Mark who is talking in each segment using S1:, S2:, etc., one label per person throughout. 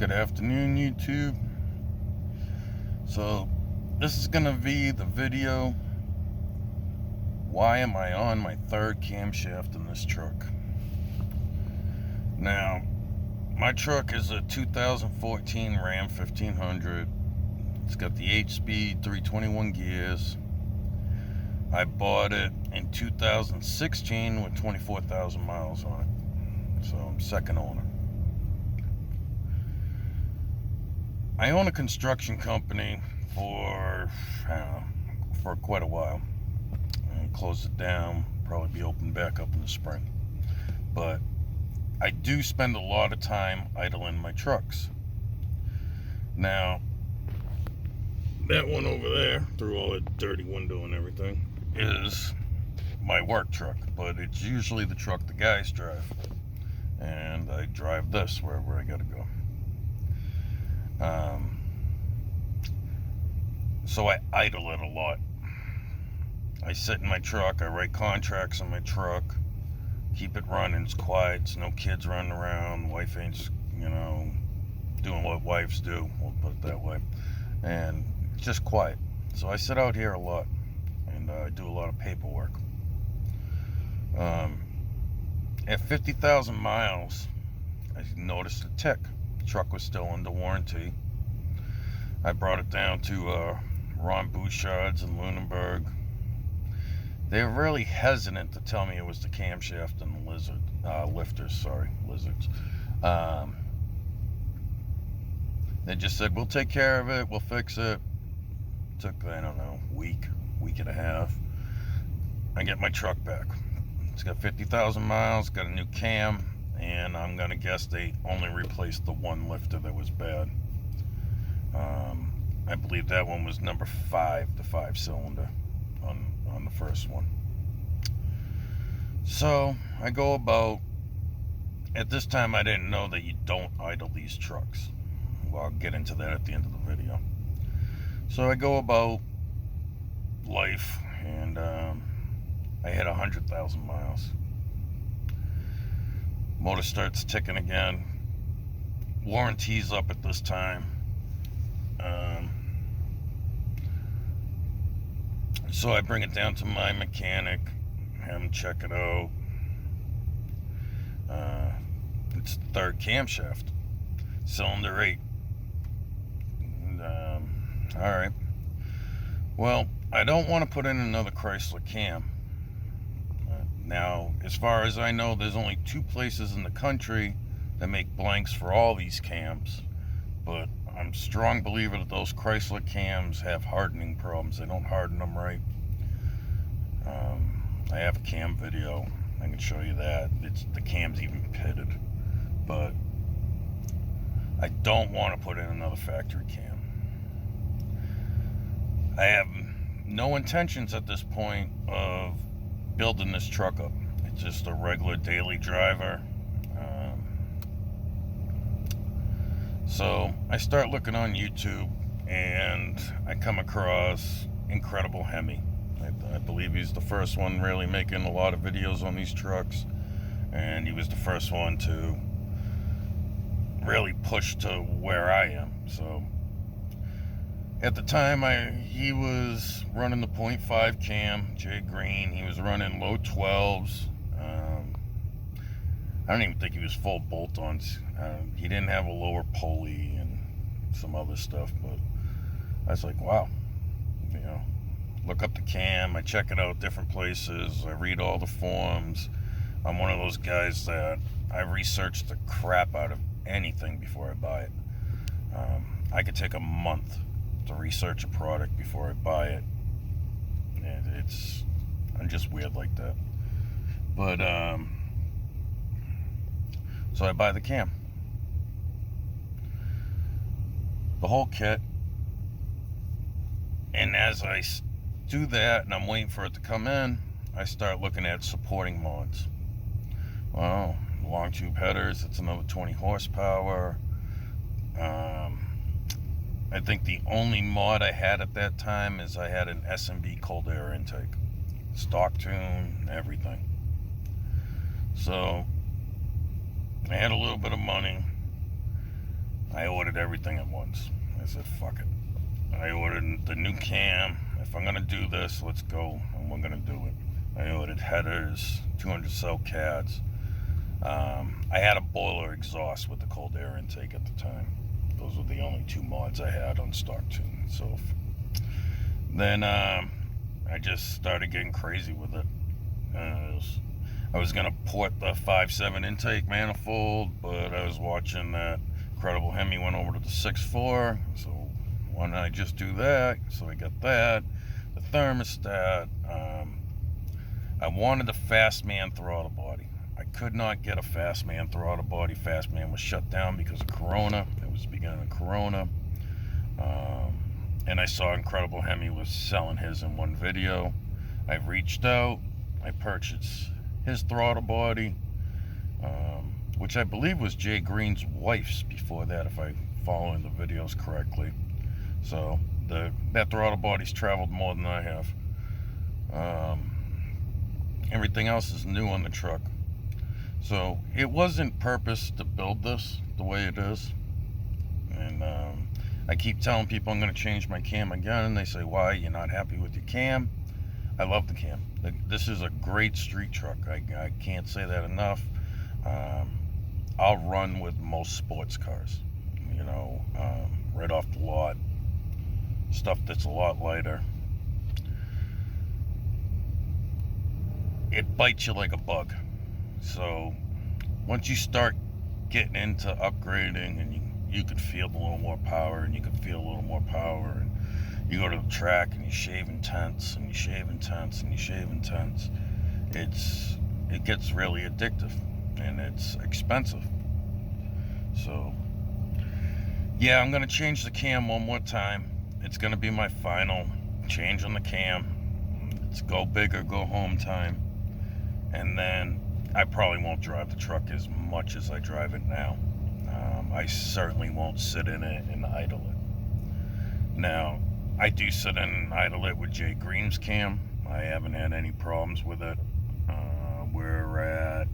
S1: Good afternoon, YouTube. So this is gonna be the video. Why am I on my third camshaft in this truck? Now, my truck is a 2014 Ram 1500. It's got the 8-speed 321 gears. I bought it in 2016 with 24,000 miles on it. So I'm second owner. I own a construction company for quite a while. And closed it down, probably be open back up in the spring. But I do spend a lot of time idling my trucks. Now, that one over there, through all that dirty window and everything, is my work truck. But it's usually the truck the guys drive. And I drive this wherever I gotta go. So I idle it a lot. I sit in my truck, I write contracts in my truck, keep it running, it's quiet, it's no kids running around, wife ain't, doing what wives do, we'll put it that way, and it's just quiet. So I sit out here a lot, and I do a lot of paperwork. At 50,000 miles, I noticed a tick. The truck was still under warranty. I brought it down to Ron Bouchard's in Lunenburg. They were really hesitant to tell me it was the camshaft and the lizards. They just said, we'll take care of it, we'll fix it. Took, I don't know, week and a half. I get my truck back. It's got 50,000 miles, got a new cam, and I'm gonna guess they only replaced the one lifter that was bad. I believe that one was number 5, the 5-cylinder on the first one. So I go about, at this time I didn't know that you don't idle these trucks. Well, I'll get into that at the end of the video. So I go about life, and I hit 100,000 miles. Motor starts ticking again. Warranty's up at this time. So I bring it down to my mechanic, have him check it out. It's the third camshaft, cylinder 8. And, all right. Well, I don't want to put in another Chrysler cam. Now, as far as I know, there's only 2 places in the country that make blanks for all these cams, but I'm a strong believer that those Chrysler cams have hardening problems. They don't harden them right. I have a cam video. I can show you that. The cam's even pitted. But I don't want to put in another factory cam. I have no intentions at this point of building this truck up. It's just a regular daily driver. So I start looking on YouTube, and I come across Incredible Hemi. I believe he's the first one really making a lot of videos on these trucks, and he was the first one to really push to where I am. So at the time, he was running the 0.5 cam, Jay Green. He was running low 12s. I don't even think he was full bolt-ons. He didn't have a lower pulley and some other stuff, but I was like, wow. Look up the cam, I check it out different places, I read all the forums. I'm one of those guys that I research the crap out of anything before I buy it. I could take a month to research a product before I buy it. And I'm just weird like that. But so I buy the cam, the whole kit, and as I do that and I'm waiting for it to come in, I start looking at supporting mods. Well, long tube headers, it's another 20 horsepower. I think the only mod I had at that time is I had an S&B cold air intake, stock tune, everything. So I had a little bit of money, I ordered everything at once. I said, fuck it. I ordered the new cam. If I'm gonna do this, let's go, and we're gonna do it. I ordered headers, 200 cell cats. I had a boiler exhaust with the cold air intake at the time. Those were the only two mods I had on stock tune. So then I just started getting crazy with it. I was gonna port the 5.7 intake manifold, but I was watching that incredible Hemi went over to the 6.4, so why don't I just do that? So I got that, the thermostat. I wanted a Fastman throttle body. I could not get a Fastman throttle body. Fastman was shut down because of Corona. It was the beginning of Corona. And I saw Incredible Hemi was selling his in one video. I reached out. I purchased his throttle body, which I believe was Jay Green's wife's before that, if I'm following the videos correctly. So that throttle body's traveled more than I have. Everything else is new on the truck. So it wasn't purpose to build this the way it is. And I keep telling people I'm going to change my cam again, and they say, why? You're not happy with your cam? I love the cam. This is a great street truck. I can't say that enough. I'll run with most sports cars, you know, right off the lot. Stuff that's a lot lighter. It bites you like a bug. So once you start getting into upgrading, and you can feel a little more power, and you can feel a little more power, and you go to the track and you shave intense, and you shave intense, and you shave intense. It gets really addictive, and it's expensive. So yeah, I'm gonna change the cam one more time. It's gonna be my final change on the cam. It's go big or go home time. And then I probably won't drive the truck as much as I drive it now. I certainly won't sit in it and idle it. Now, I do sit in and idle it with Jay Green's cam. I haven't had any problems with it. We're at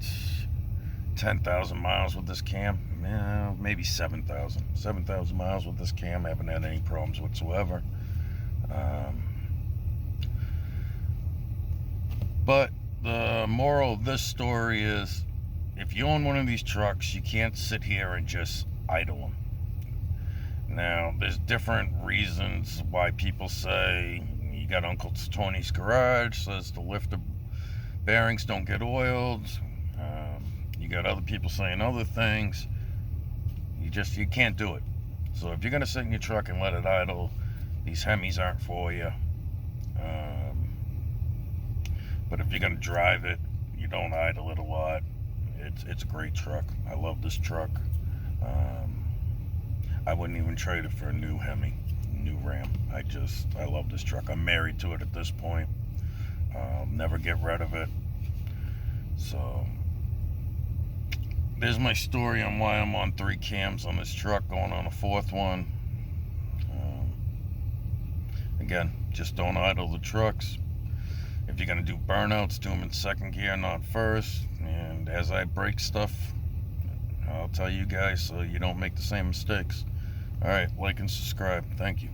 S1: 10,000 miles with this cam. Maybe 7,000. 7,000 miles with this cam. I haven't had any problems whatsoever. But the moral of this story is, if you own one of these trucks, you can't sit here and just idle them. Now, there's different reasons why people say, you got Uncle Tony's garage, says the lifter bearings don't get oiled. You got other people saying other things. You can't do it. So if you're going to sit in your truck and let it idle, these Hemis aren't for you. But if you're going to drive it, you don't idle it a lot. It's a great truck. I love this truck. I wouldn't even trade it for a new Hemi, new Ram. I love this truck. I'm married to it at this point. Never get rid of it. So there's my story on why I'm on 3 cams on this truck, going on a 4th one. Again, just don't idle the trucks. If you're going to do burnouts, do them in 2nd gear, not 1st. And as I break stuff, I'll tell you guys so you don't make the same mistakes. Alright, like and subscribe. Thank you.